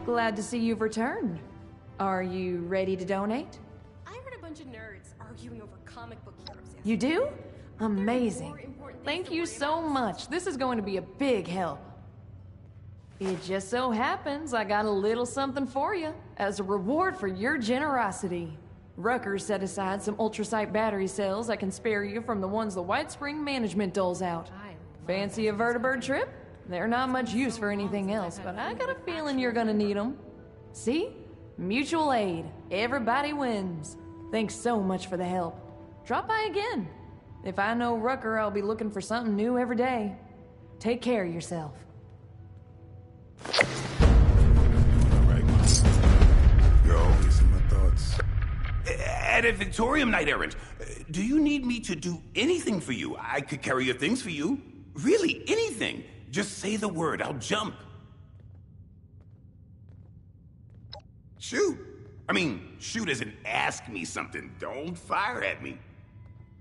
glad to see you've returned. Are you ready to donate? I heard a bunch of nerds arguing over comic book heroes yesterday. You do? There are more Amazing. important things Thank to you worry so about. much. This is going to be a big help. It just so happens I got a little something for you as a reward for your generosity. Rucker set aside some ultrasight battery cells I can spare you from the ones the White Spring management doles out. Fancy a vertibird trip? They're not much use for anything else, but I got a feeling you're gonna need them. See? Mutual aid. Everybody wins. Thanks so much for the help. Drop by again. If I know Rucker, I'll be looking for something new every day. Take care of yourself. Alright, you're always in my thoughts. At a Victorium Knight Errant, do you need me to do anything for you? I could carry your things for you. Really, anything. Just say the word, I'll jump. Shoot. I mean, shoot as in ask me something. Don't fire at me.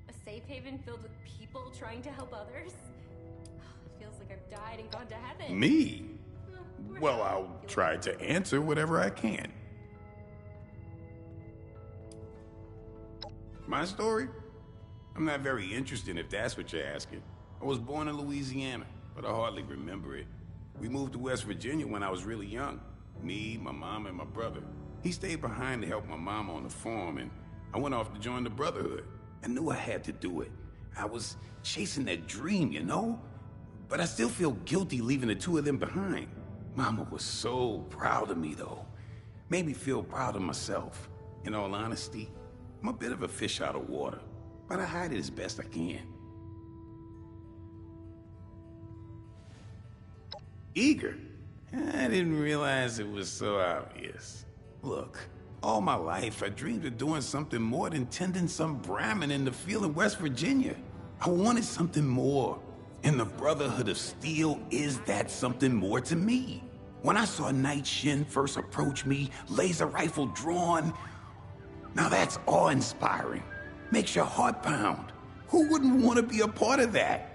A safe haven filled with people trying to help others? It feels like I've died and gone to heaven. Me? We're Well, not. I'll try to answer whatever I can. My story? I'm not very interested if that's what you're asking. I was born in Louisiana, but I hardly remember it. We moved to West Virginia when I was really young. Me, my mom, and my brother. He stayed behind to help my mom on the farm, and I went off to join the Brotherhood. I knew I had to do it. I was chasing that dream, you know? But I still feel guilty leaving the two of them behind. Mama was so proud of me, though. Made me feel proud of myself. In all honesty, I'm a bit of a fish out of water, but I hide it as best I can. Eager? I didn't realize it was so obvious. Look, all my life I dreamed of doing something more than tending some Brahmin in the field in West Virginia. I wanted something more, and the Brotherhood of Steel is that something more to me. When I saw Knight Shin first approach me, laser rifle drawn, now that's awe-inspiring. Makes your heart pound. Who wouldn't want to be a part of that?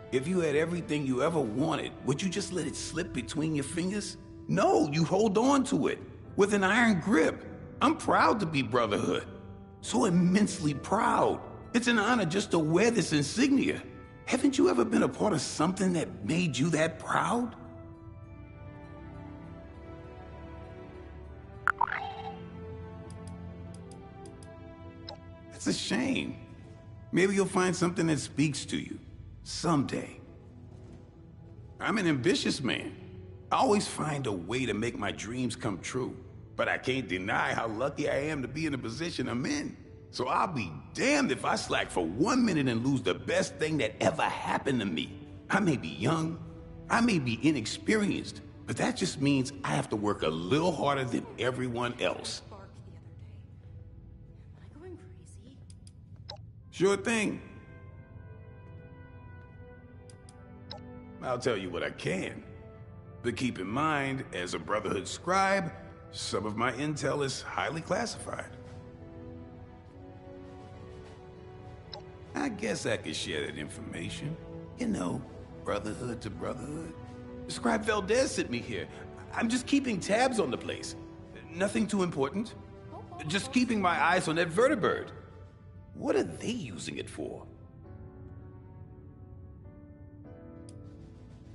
If you had everything you ever wanted, would you just let it slip between your fingers? No, you hold on to it with an iron grip. I'm proud to be Brotherhood. So immensely proud. It's an honor just to wear this insignia. Haven't you ever been a part of something that made you that proud? It's a shame. Maybe you'll find something that speaks to you. Someday. I'm an ambitious man. I always find a way to make my dreams come true. But I can't deny how lucky I am to be in the position I'm in. So I'll be damned if I slack for 1 minute and lose the best thing that ever happened to me. I may be young, I may be inexperienced, but that just means I have to work a little harder than everyone else. Bark the other day. Am I going crazy? Sure thing. I'll tell you what I can. But keep in mind, as a Brotherhood scribe, some of my intel is highly classified. I guess I could share that information. You know, Brotherhood to Brotherhood. Scribe Valdez sent me here. I'm just keeping tabs on the place. Nothing too important. Just keeping my eyes on that vertibird. What are they using it for?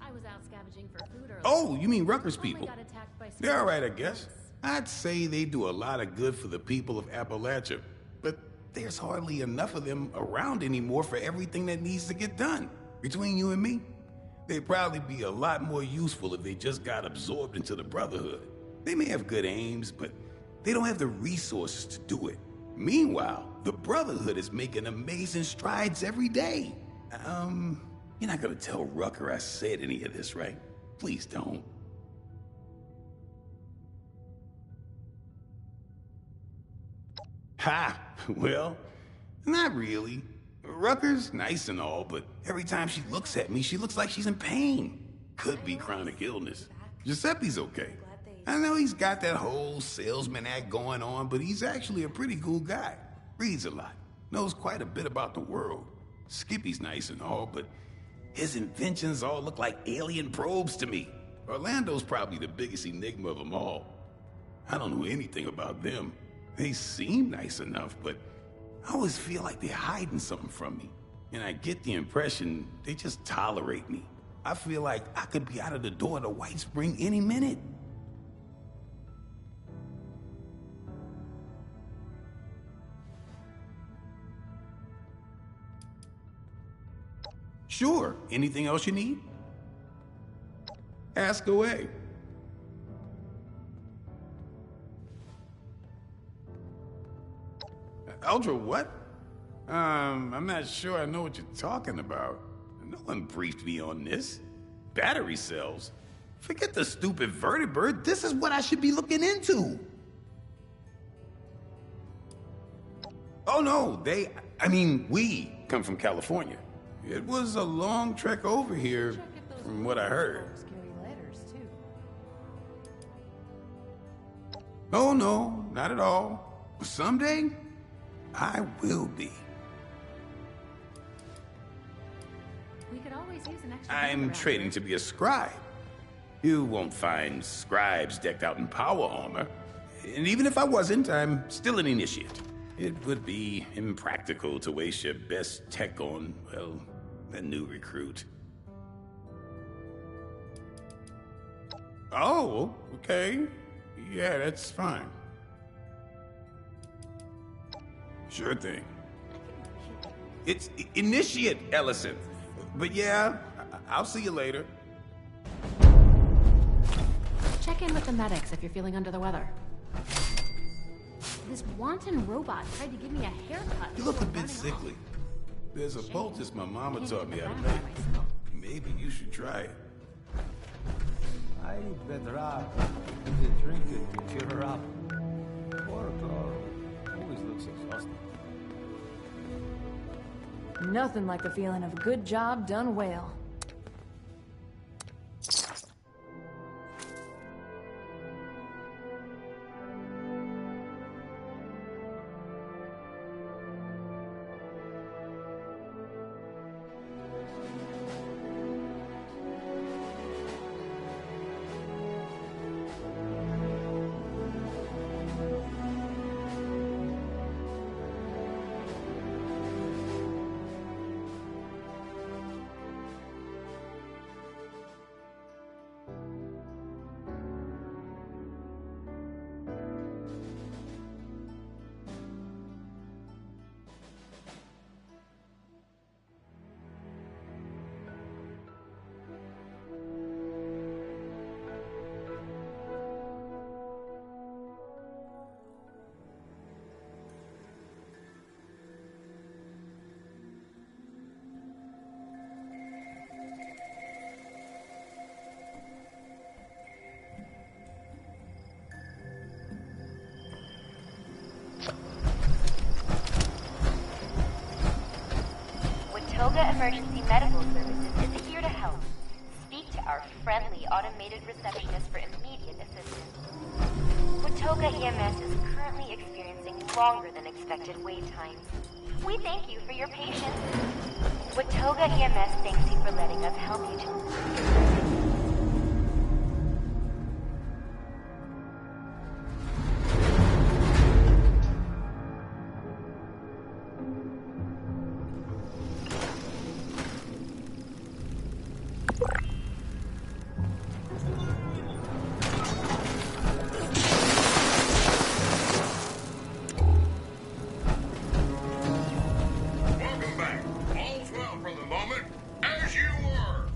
I was out scavenging for food earlier. Oh, you mean Rutgers Only people? got attacked by They're all right, I spiders. guess. I'd say they do a lot of good for the people of Appalachia, but there's hardly enough of them around anymore for everything that needs to get done. Between you and me, they'd probably be a lot more useful if they just got absorbed into the Brotherhood. They may have good aims, but they don't have the resources to do it. Meanwhile, the Brotherhood is making amazing strides every day. You're not gonna tell Rucker I said any of this, right? Please don't. Ha! Well, not really. Rucker's nice and all, but every time she looks at me, she looks like she's in pain. Could be chronic illness. Giuseppe's okay. I know he's got that whole salesman act going on, but he's actually a pretty cool guy. Reads a lot. Knows quite a bit about the world. Skippy's nice and all, but His inventions all look like alien probes to me. Orlando's probably the biggest enigma of them all. I don't know anything about them. They seem nice enough, but I always feel like they're hiding something from me. And I get the impression they just tolerate me. I feel like I could be out of the door to White Spring any minute. Sure. Anything else you need? Ask away. Ultra what? I'm not sure I know what you're talking about. No one briefed me on this. Battery cells? Forget the stupid vertibird. This is what I should be looking into. Oh no, we come from California. It was a long trek over here, from what I heard. Oh no, not at all. Someday, I will be. We could always use an extra. I'm training to be a scribe. You won't find scribes decked out in power armor. And even if I wasn't, I'm still an initiate. It would be impractical to waste your best tech on, well, a new recruit. Oh, okay. Yeah, that's fine. Sure thing. It's initiate, Ellison. But yeah, I'll see you later. Check in with the medics if you're feeling under the weather. This wanton robot tried to give me a haircut. You look a before bit running sickly. There's a poultice my mama Can't taught me even how to grab make. by myself. Maybe you should try it. I eat better to drink it to cheer her up. Poor girl. Always looks exhausted. Nothing like the feeling of a good job done well. Toga Emergency Medical Services is here to help. Speak to our friendly automated receptionist for immediate assistance. Watoga EMS is currently experiencing longer than expected wait times. We thank you for your patience. Watoga EMS thanks you for letting us help you to... Welcome back. All's well for the moment, as you were.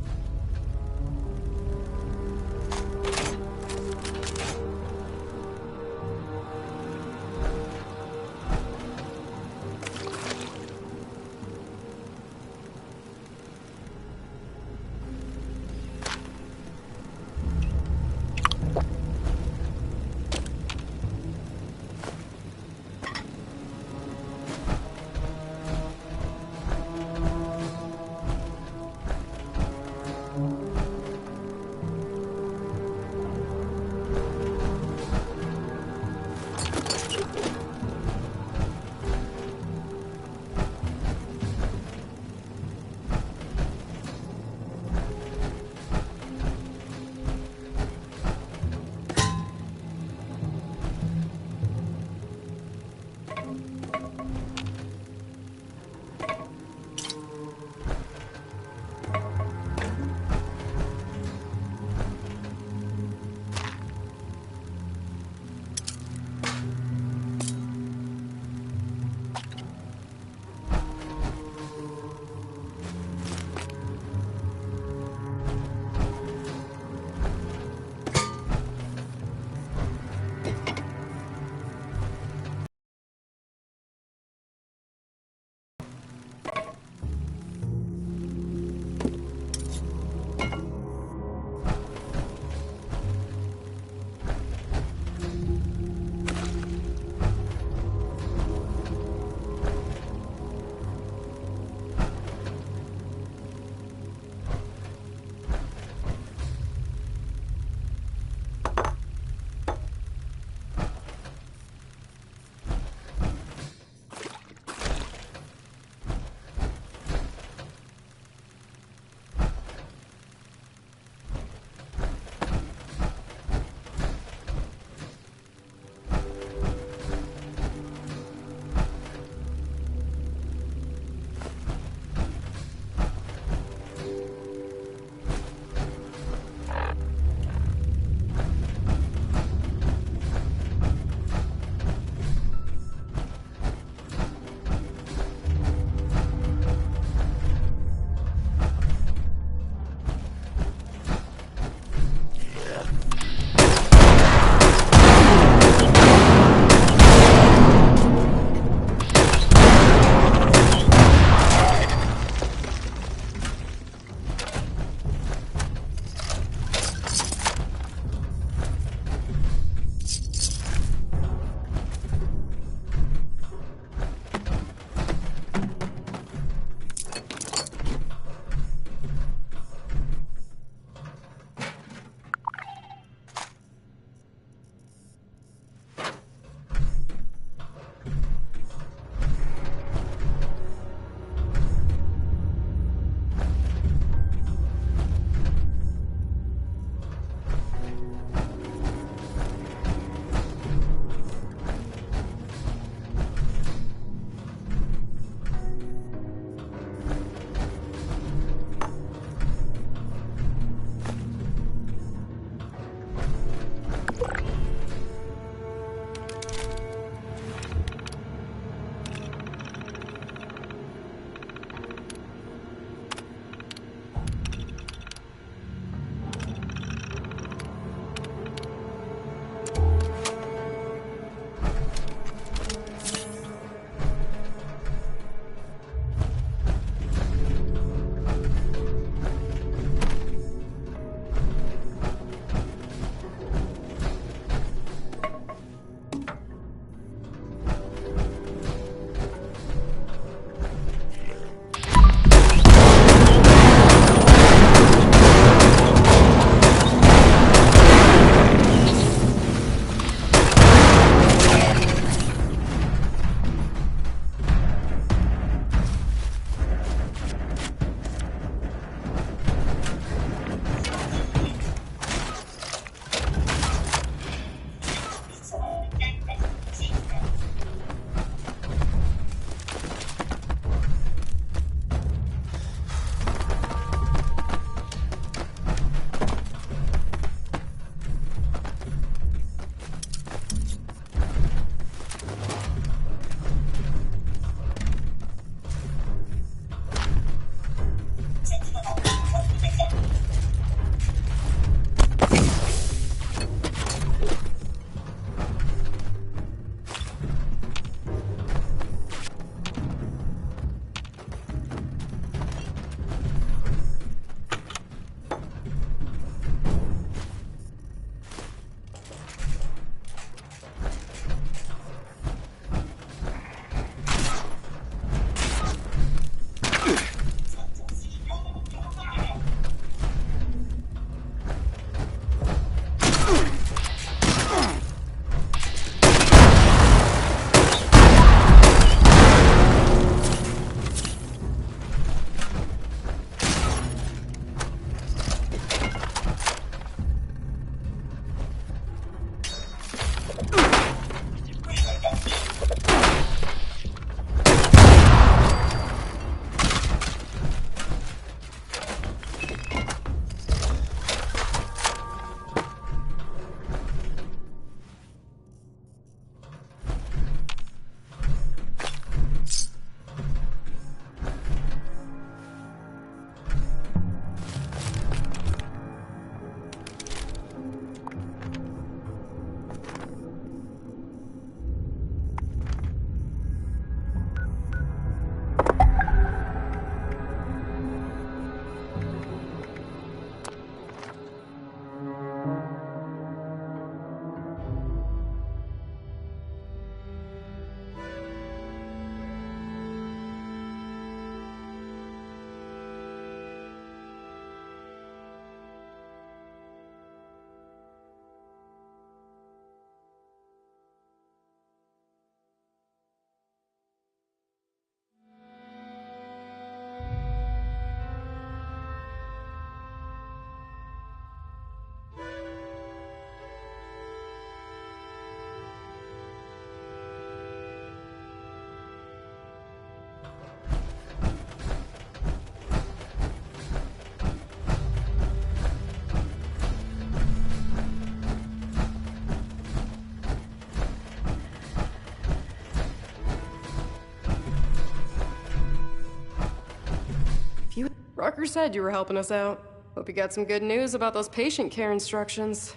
Rucker said you were helping us out. Hope you got some good news about those patient care instructions.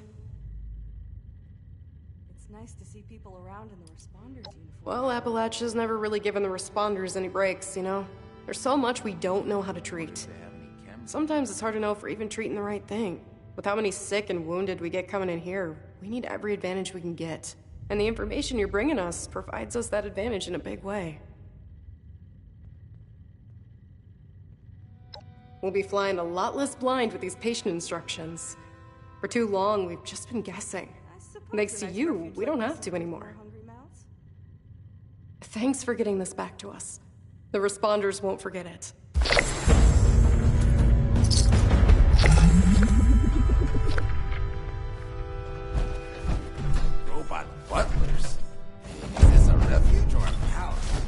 It's nice to see people around in the responders uniform. Well, Appalachia's never really given the responders any breaks, you know? There's so much we don't know how to treat. Sometimes it's hard to know if we're even treating the right thing. With how many sick and wounded we get coming in here, we need every advantage we can get. And the information you're bringing us provides us that advantage in a big way. We'll be flying a lot less blind with these patient instructions. For too long, we've just been guessing. Thanks to you, we don't have to anymore. Thanks for getting this back to us. The responders won't forget it. Robot butlers? Is this a refuge or a palace?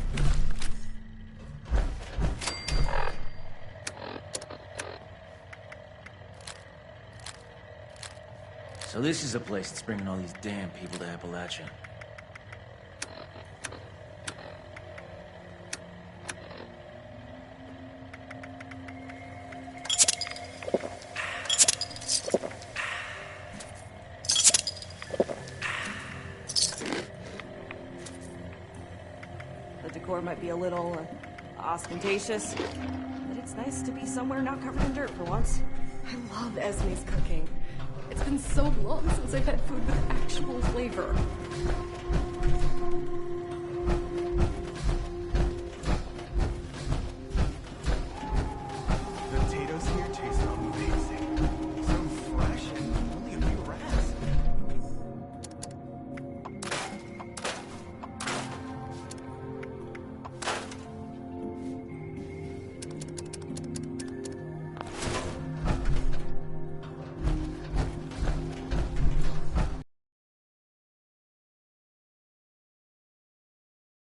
So this is a place that's bringing all these damn people to Appalachia. The decor might be a little ostentatious, but it's nice to be somewhere not covered in dirt for once. I love Esme's cooking. It's been so long since I've had food with actual flavor. The potatoes here taste amazing. So fresh and only a few rats.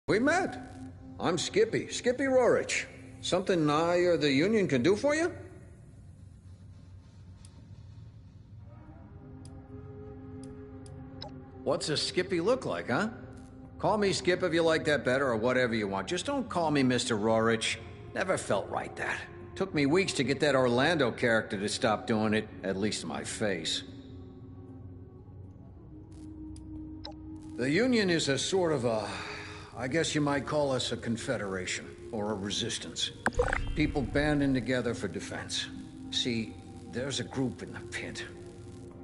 We met. I'm Skippy Rorich. Something I or the Union can do for you? What's a Skippy look like, huh? Call me Skip if you like that better, or whatever you want. Just don't call me Mr. Rorich. Never felt right, that. Took me weeks to get that Orlando character to stop doing it, at least my face. The Union is a sort of a... I guess you might call us a confederation, or a resistance. People banding together for defense. See, there's a group in the Pit.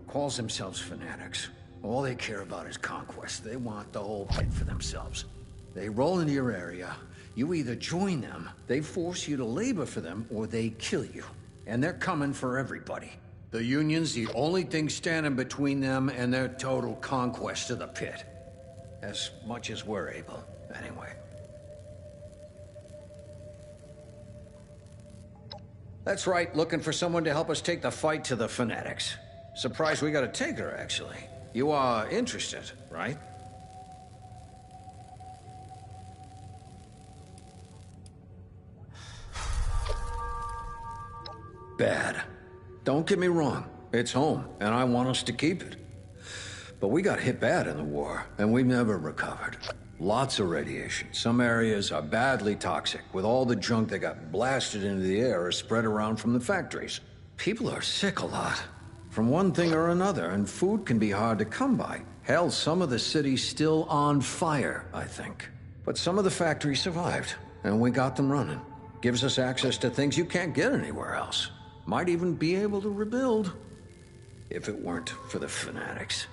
Calls themselves fanatics. All they care about is conquest. They want the whole Pit for themselves. They roll into your area. You either join them, they force you to labor for them, or they kill you. And they're coming for everybody. The Union's the only thing standing between them and their total conquest of the Pit. As much as we're able. Anyway. That's right, looking for someone to help us take the fight to the fanatics. Surprised we got a taker, actually. You are interested, right? Bad. Don't get me wrong, it's home, and I want us to keep it. But we got hit bad in the war, and we've never recovered. Lots of radiation. Some areas are badly toxic, with all the junk that got blasted into the air or spread around from the factories. People are sick a lot, from one thing or another, and food can be hard to come by. Hell, some of the city's still on fire, I think. But some of the factories survived, and we got them running. Gives us access to things you can't get anywhere else. Might even be able to rebuild, if it weren't for the fanatics.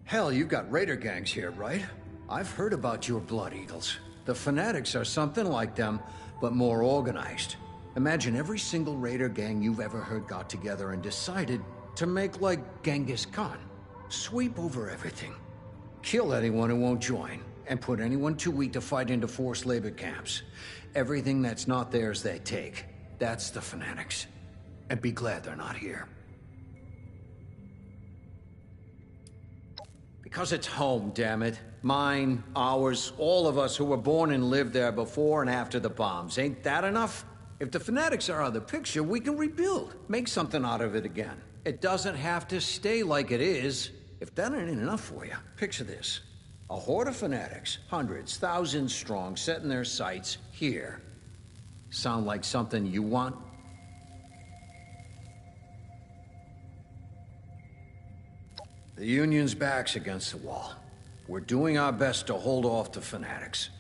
Hell, you've got raider gangs here, right? I've heard about your Blood Eagles. The fanatics are something like them, but more organized. Imagine every single raider gang you've ever heard got together and decided to make like Genghis Khan. Sweep over everything. Kill anyone who won't join, and put anyone too weak to fight into forced labor camps. Everything that's not theirs, they take. That's the fanatics. And be glad they're not here. Because it's home, damn it. Mine, ours, all of us who were born and lived there before and after the bombs. Ain't that enough? If the fanatics are out of the picture, we can rebuild. Make something out of it again. It doesn't have to stay like it is. If that ain't enough for you, picture this. A horde of fanatics, hundreds, thousands strong, setting their sights here. Sound like something you want? The Union's back's against the wall. We're doing our best to hold off the fanatics.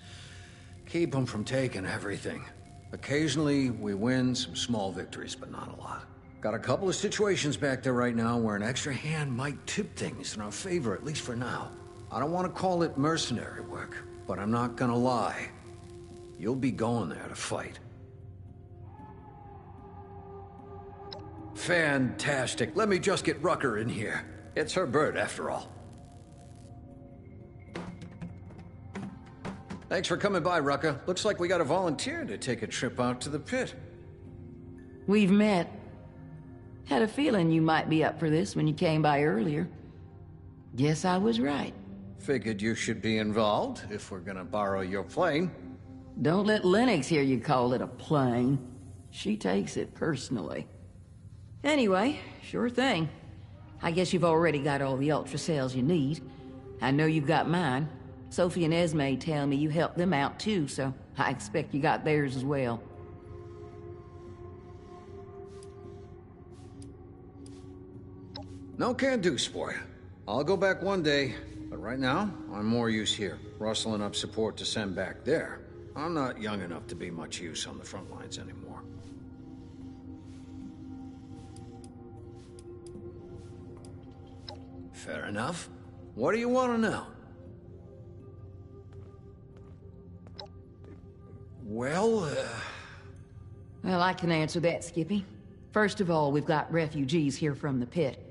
Keep them from taking everything. Occasionally, we win some small victories, but not a lot. Got a couple of situations back there right now where an extra hand might tip things in our favor, at least for now. I don't want to call it mercenary work, but I'm not gonna lie. You'll be going there to fight. Fantastic. Let me just get Rucker in here. It's her bird, after all. Thanks for coming by, Rucker. Looks like we got a volunteer to take a trip out to the pit. We've met. Had a feeling you might be up for this when you came by earlier. Guess I was right. Figured you should be involved, if we're gonna borrow your plane. Don't let Lennox hear you call it a plane. She takes it personally. Anyway, sure thing. I guess you've already got all the Ultra cells you need. I know you've got mine. Sophie and Esme tell me you helped them out too, so I expect you got theirs as well. No can do, Spore. I'll go back one day, but right now, I'm more use here, rustling up support to send back there. I'm not young enough to be much use on the front lines anymore. Fair enough. What do you want to know? Well, Well, I can answer that, Skippy. First of all, we've got refugees here from the pit.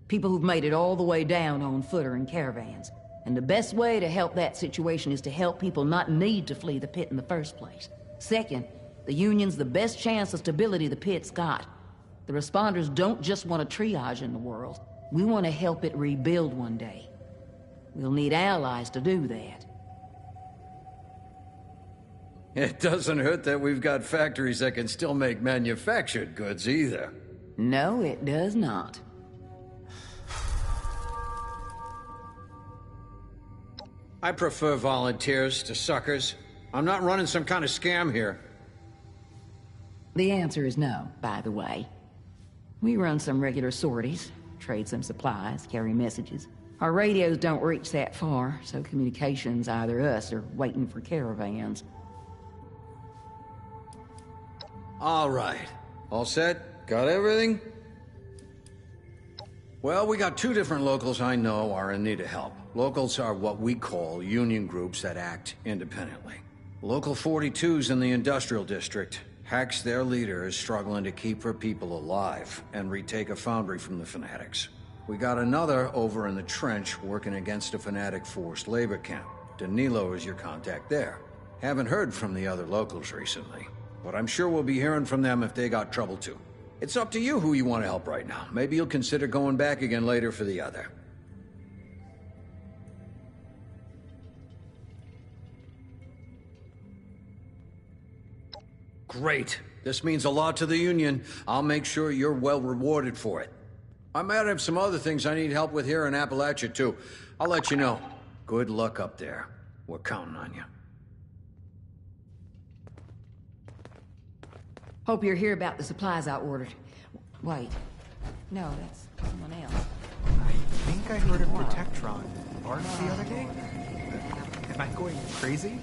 People who've made it all the way down on foot or in caravans. And the best way to help that situation is to help people not need to flee the pit in the first place. Second, the Union's the best chance of stability the pit's got. The responders don't just want a triage in the world. We want to help it rebuild one day. We'll need allies to do that. it doesn't hurt that we've got factories that can still make manufactured goods either. No, it does not. I prefer volunteers to suckers. I'm not running some kind of scam here. The answer is no, by the way. We run some regular sorties, trade some supplies, carry messages. Our radios don't reach that far, so communication's either us or waiting for caravans. All right. All set? Got everything? Well, we got two different locals I know are in need of help. Locals are what we call union groups that act independently. Local 42's in the industrial district. Hack's their leader is struggling to keep her people alive and retake a foundry from the fanatics. We got another over in the trench working against a fanatic forced labor camp. Danilo is your contact there. Haven't heard from the other locals recently, but I'm sure we'll be hearing from them if they got trouble too. It's up to you who you want to help right now. Maybe you'll consider going back again later for the other. Great. This means a lot to the Union. I'll make sure you're well rewarded for it. I might have some other things I need help with here in Appalachia, too. I'll let you know. Good luck up there. We're counting on you. Hope you're here about the supplies I ordered. Wait. No, that's someone else. I think I heard of Protectron Arc the other day. Am I going crazy?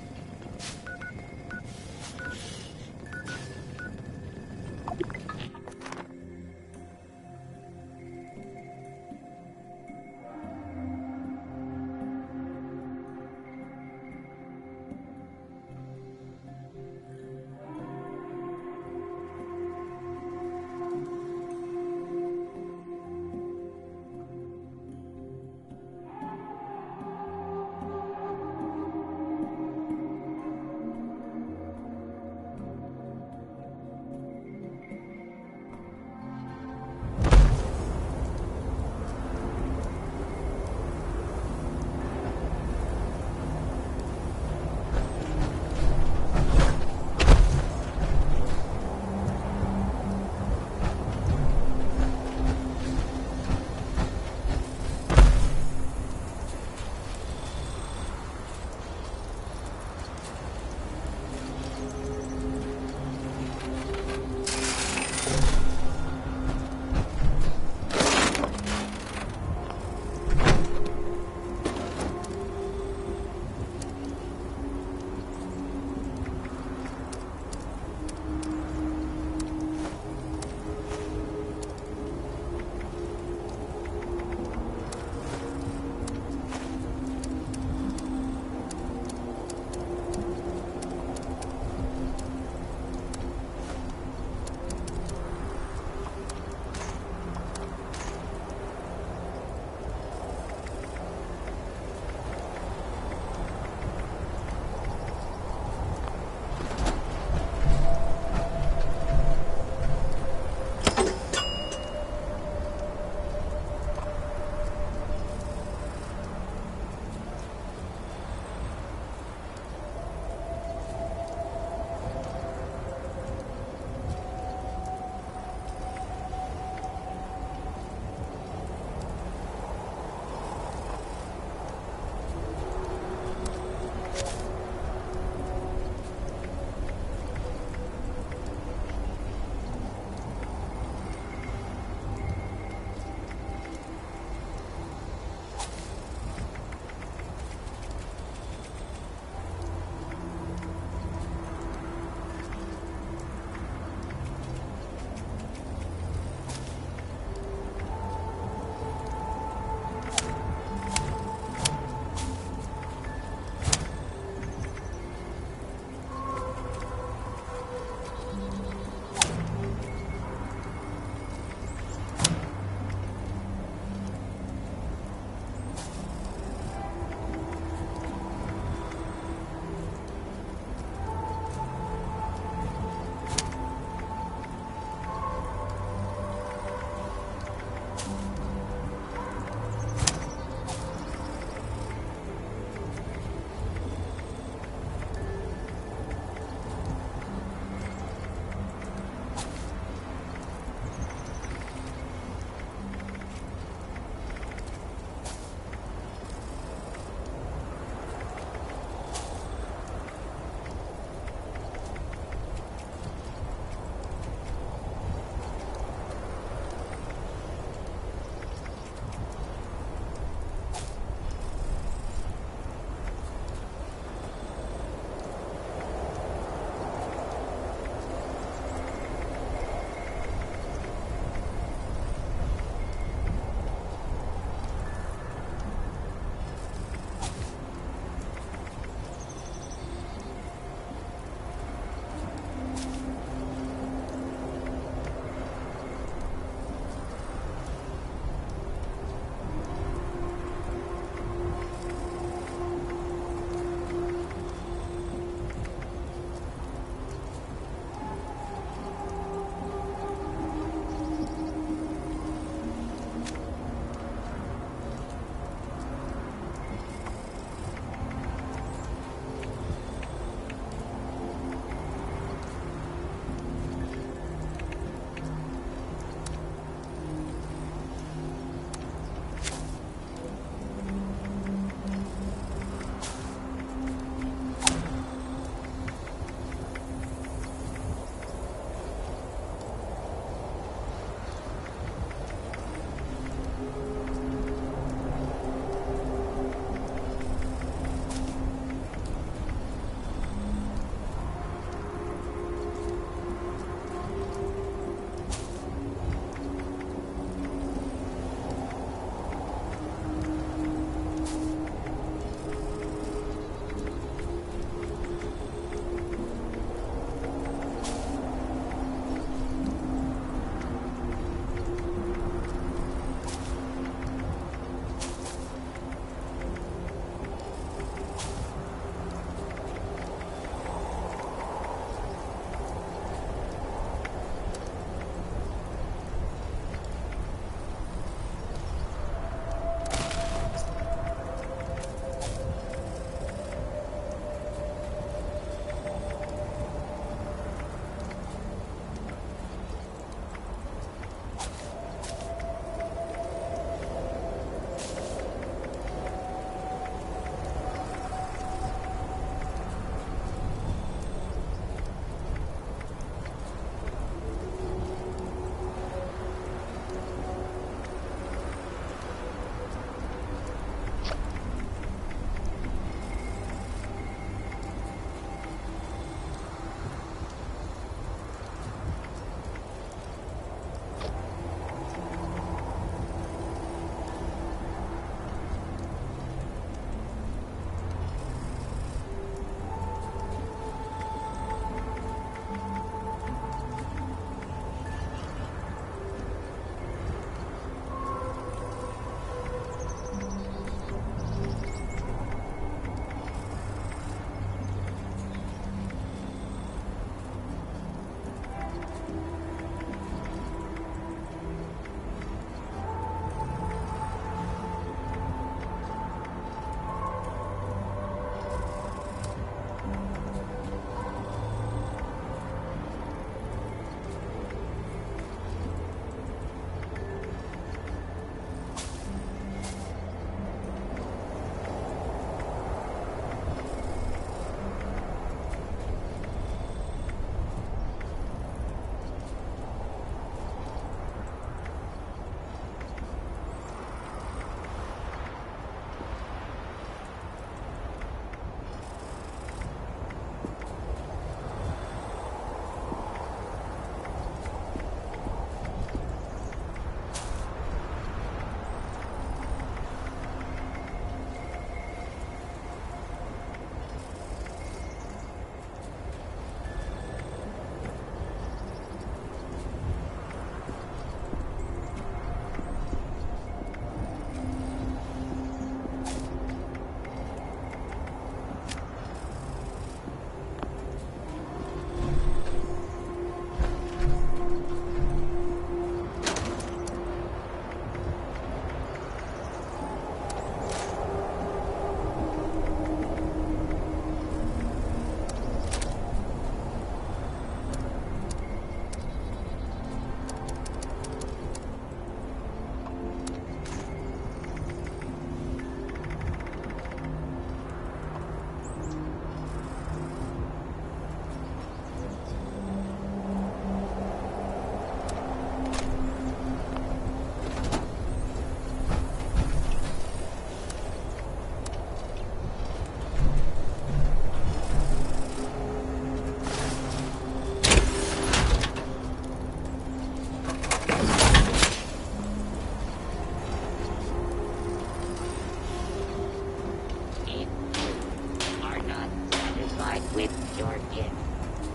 with your gift.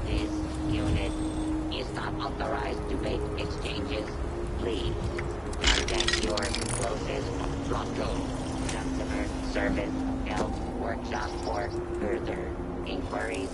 This unit is not authorized to make exchanges. Please contact your closest local customer service help workshop for further inquiries.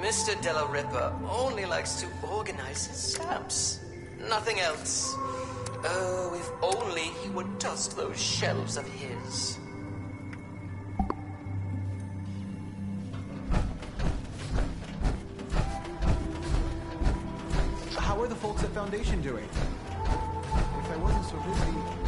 Mr. Della Ripa only likes to organize his stamps. Nothing else. Oh, if only he would dust those shelves of his. How are the folks at Foundation doing? If I wasn't so busy...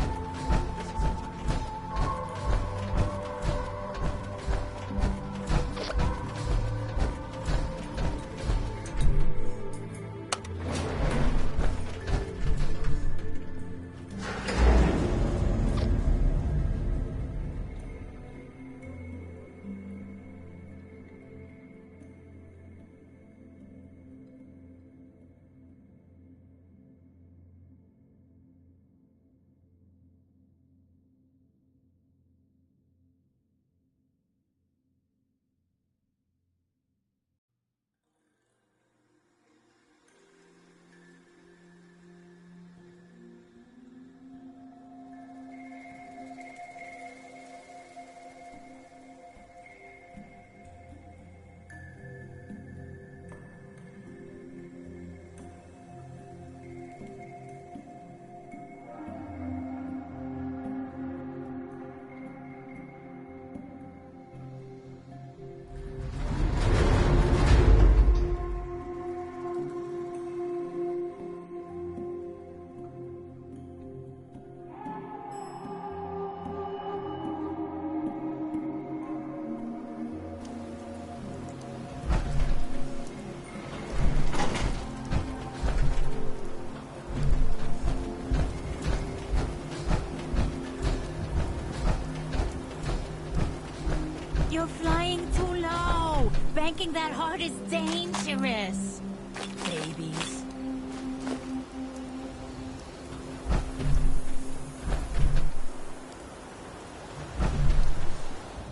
You're flying too low. Banking that hard is dangerous. Babies.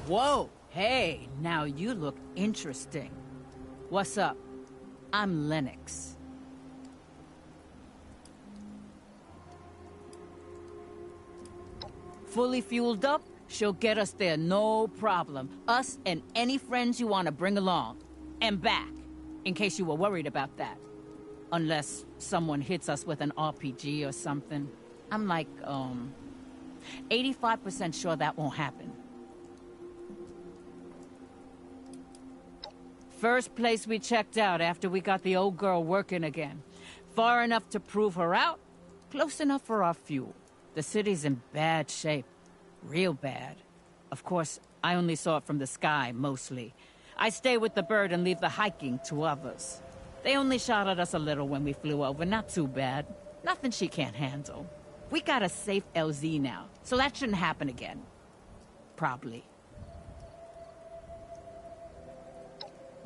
Whoa, hey, now you look interesting. What's up? I'm Lennox. Fully fueled up? She'll get us there, no problem. Us and any friends you want to bring along. And back, in case you were worried about that. Unless someone hits us with an RPG or something. I'm like, 85% sure that won't happen. First place we checked out after we got the old girl working again. Far enough to prove her out, close enough for our fuel. The city's in bad shape. Real bad. Of course, I only saw it from the sky, mostly. I stay with the bird and leave the hiking to others. They only shot at us a little when we flew over, not too bad. Nothing she can't handle. We got a safe LZ now, so that shouldn't happen again. Probably.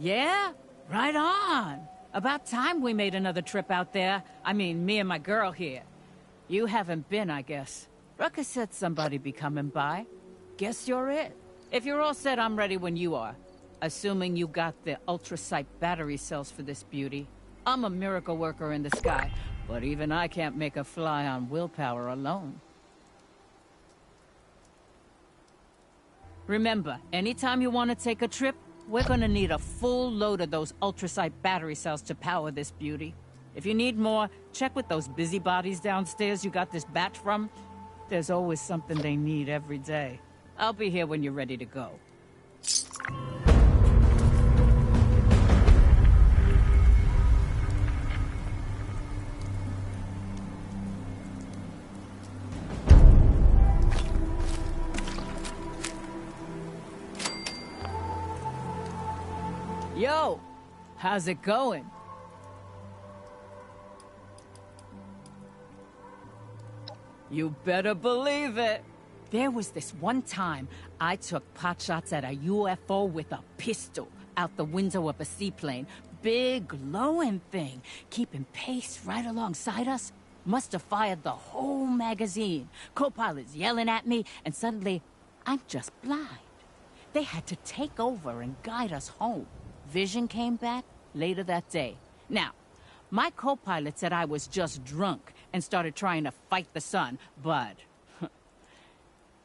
Yeah? Right on. About time we made another trip out there. I mean, me and my girl here. You haven't been, I guess. Rucka said somebody'd be coming by. Guess you're it. If you're all set, I'm ready when you are. Assuming you got the ultrasight battery cells for this beauty. I'm a miracle worker in the sky, but even I can't make a fly on willpower alone. Remember, anytime you want to take a trip, we're gonna need a full load of those ultrasight battery cells to power this beauty. If you need more, check with those busybodies downstairs you got this batch from. There's always something they need every day. I'll be here when you're ready to go. Yo, how's it going? You better believe it. There was this one time I took potshots at a UFO with a pistol out the window of a seaplane. Big, glowing thing, keeping pace right alongside us. Must have fired the whole magazine. Co-pilot's yelling at me, and suddenly, I'm just blind. They had to take over and guide us home. Vision came back later that day. Now, my co-pilot said I was just drunk and started trying to fight the sun, but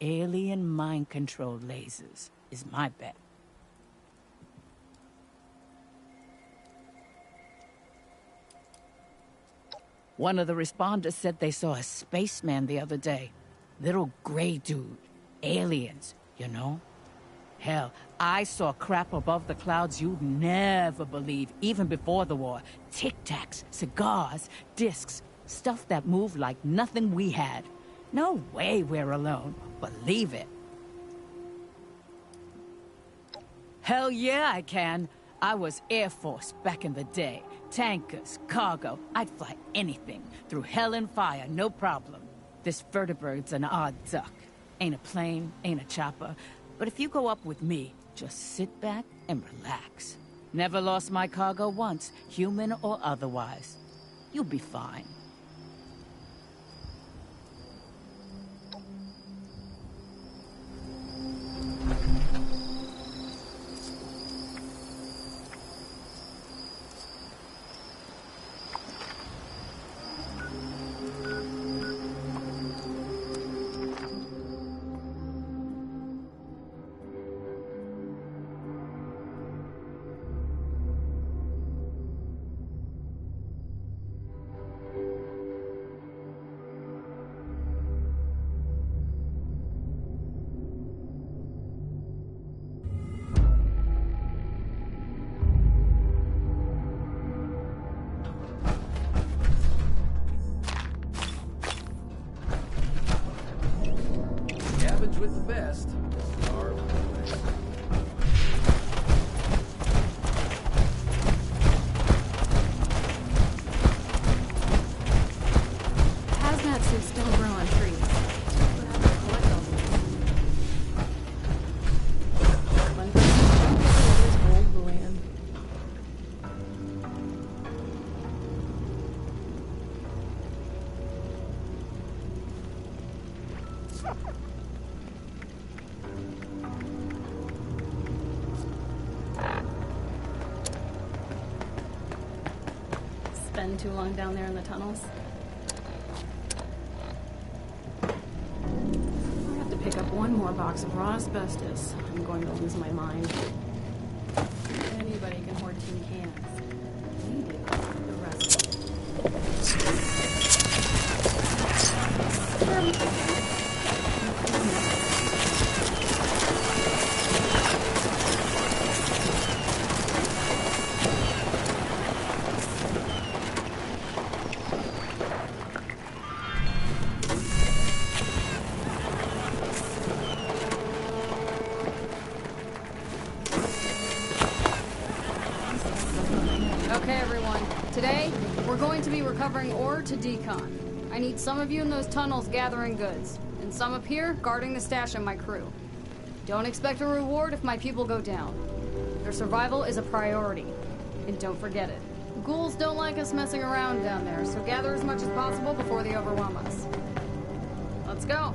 alien mind control lasers is my bet. One of the responders said they saw a spaceman the other day. Little gray dude. Aliens, you know? Hell, I saw crap above the clouds you'd never believe, even before the war. Tic-tacs, cigars, discs, stuff that moved like nothing we had. No way we're alone. Believe it. Hell yeah, I can. I was Air Force back in the day. Tankers, cargo, I'd fly anything. Through hell and fire, no problem. This vertebrate's an odd duck. Ain't a plane, ain't a chopper. But if you go up with me, just sit back and relax. Never lost my cargo once, human or otherwise. You'll be fine. With the best. Hazmat suits don't grow on trees. But I will collect all these. One person jump with the others hold the land. Spend too long down there in the tunnels. I have to pick up one more box of raw asbestos. I'm going to lose my mind. Anybody can hoard tin cans. We do the rest. Okay, everyone. Today, we're going to be recovering ore to decon. I need some of you in those tunnels gathering goods, and some up here guarding the stash and my crew. Don't expect a reward if my people go down. Their survival is a priority, and don't forget it. Ghouls don't like us messing around down there, so gather as much as possible before they overwhelm us. Let's go.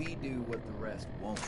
we do what the rest won't.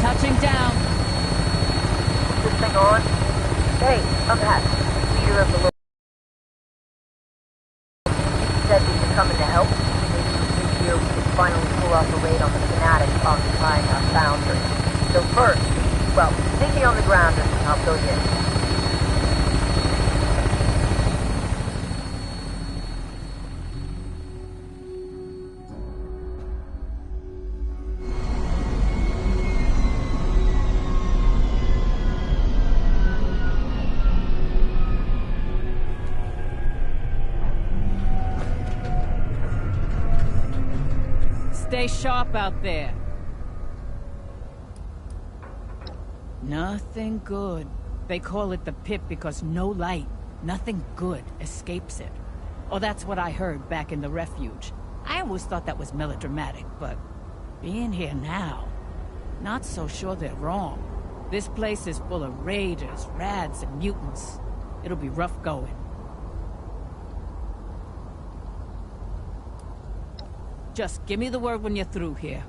Touching down. Is this thing on? Hey, I'm Pat, leader of the local. You said that you're coming to help. Maybe this year we can finally pull off a raid on the fanatics occupying our foundry. So first, well, take me on the ground and I'll fill you in. Stay sharp out there. Nothing good. They call it the Pit because no light, nothing good escapes it. Oh, that's what I heard back in the refuge. I always thought that was melodramatic, but being here now, not so sure they're wrong. This place is full of raiders, rads, and mutants. It'll be rough going. Just give me the word when you're through here.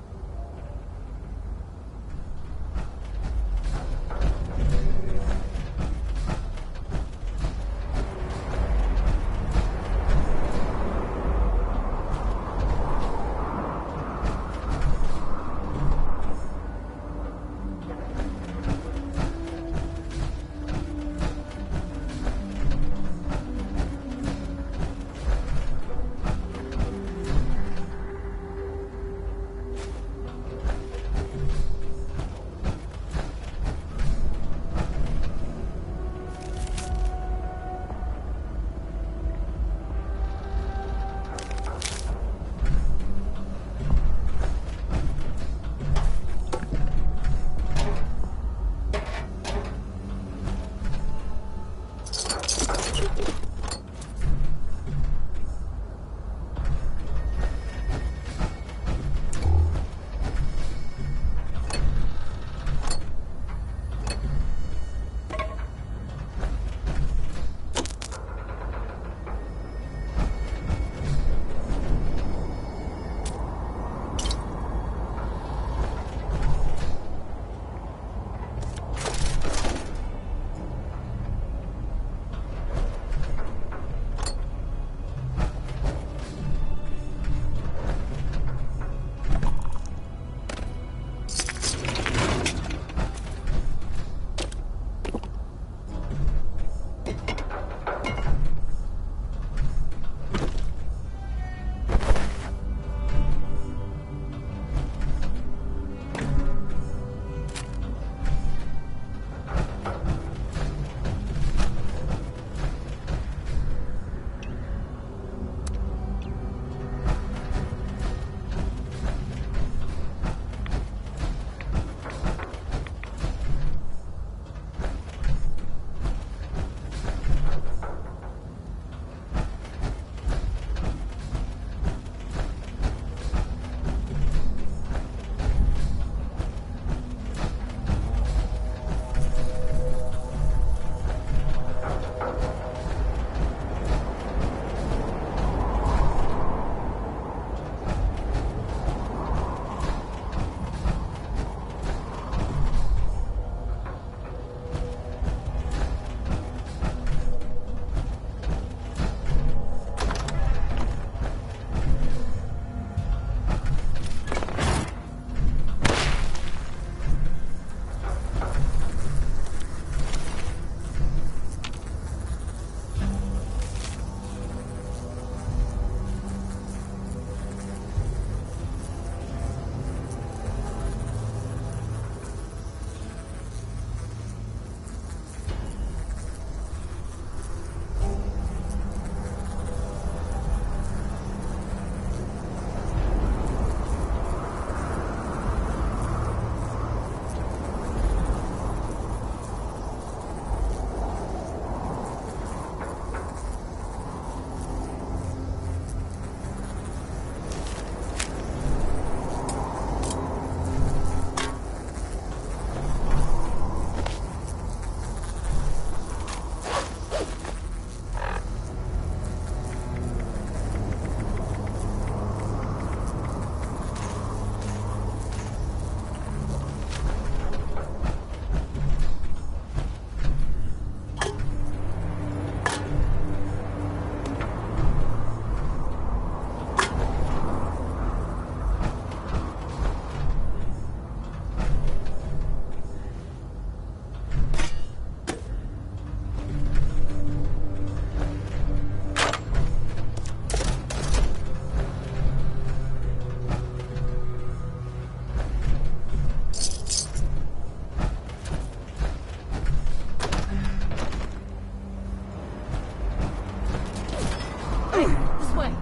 This way.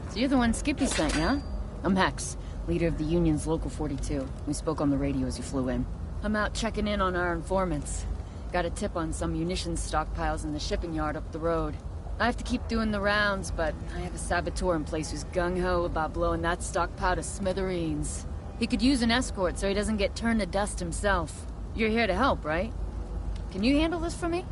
So you're the one Skippy sent, yeah? I'm Hex, leader of the Union's Local 42. We spoke on the radio as you flew in. I'm out checking in on our informants. Got a tip on some munitions stockpiles in the shipping yard up the road. I have to keep doing the rounds, but I have a saboteur in place who's gung-ho about blowing that stockpile to smithereens. He could use an escort so he doesn't get turned to dust himself. You're here to help, right? Can you handle this for me?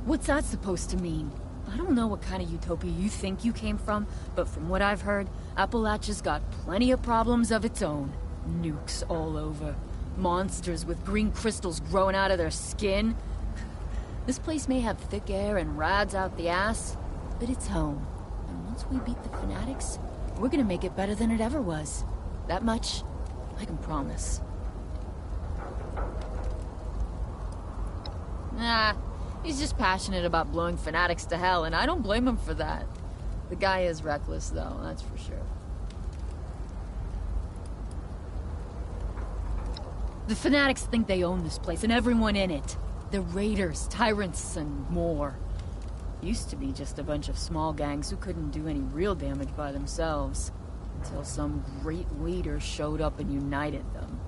What's that supposed to mean? I don't know what kind of utopia you think you came from, but from what I've heard, Appalachia's got plenty of problems of its own. Nukes all over. Monsters with green crystals growing out of their skin. This place may have thick air and rads out the ass, but it's home. And once we beat the fanatics, we're gonna make it better than it ever was. That much, I can promise. Nah. He's just passionate about blowing fanatics to hell, and I don't blame him for that. The guy is reckless, though, that's for sure. The fanatics think they own this place, and everyone in it. They're raiders, tyrants, and more. Used to be just a bunch of small gangs who couldn't do any real damage by themselves. Until some great leader showed up and united them.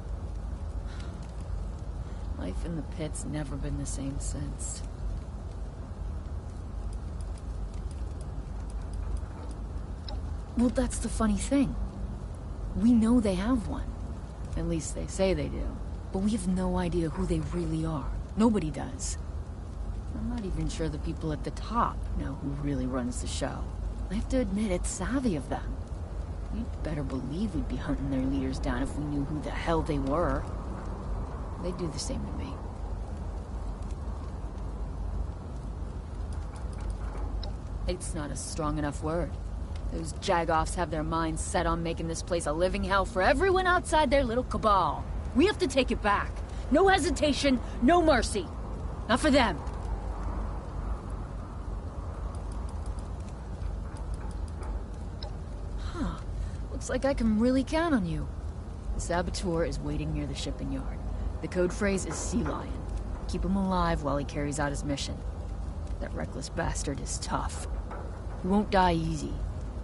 Life in the pit's never been the same since. Well, that's the funny thing. We know they have one. At least they say they do. But we have no idea who they really are. Nobody does. I'm not even sure the people at the top know who really runs the show. I have to admit, it's savvy of them. You'd better believe we'd be hunting their leaders down if we knew who the hell they were. They'd do the same to me. Hate's not a strong enough word. Those jagoffs have their minds set on making this place a living hell for everyone outside their little cabal. We have to take it back. No hesitation, no mercy. Not for them. Huh. Looks like I can really count on you. The saboteur is waiting near the shipping yard. The code phrase is Sea Lion. Keep him alive while he carries out his mission. That reckless bastard is tough. He won't die easy,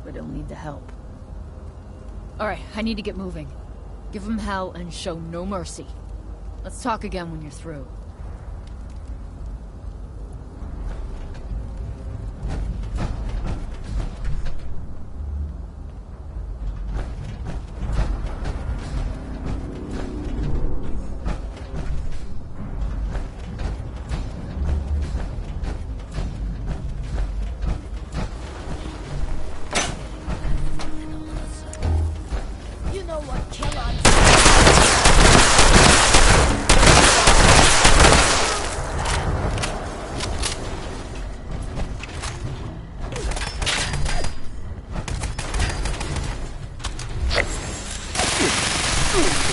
but he'll need the help. Alright, I need to get moving. Give him hell and show no mercy. Let's talk again when you're through. Ooh.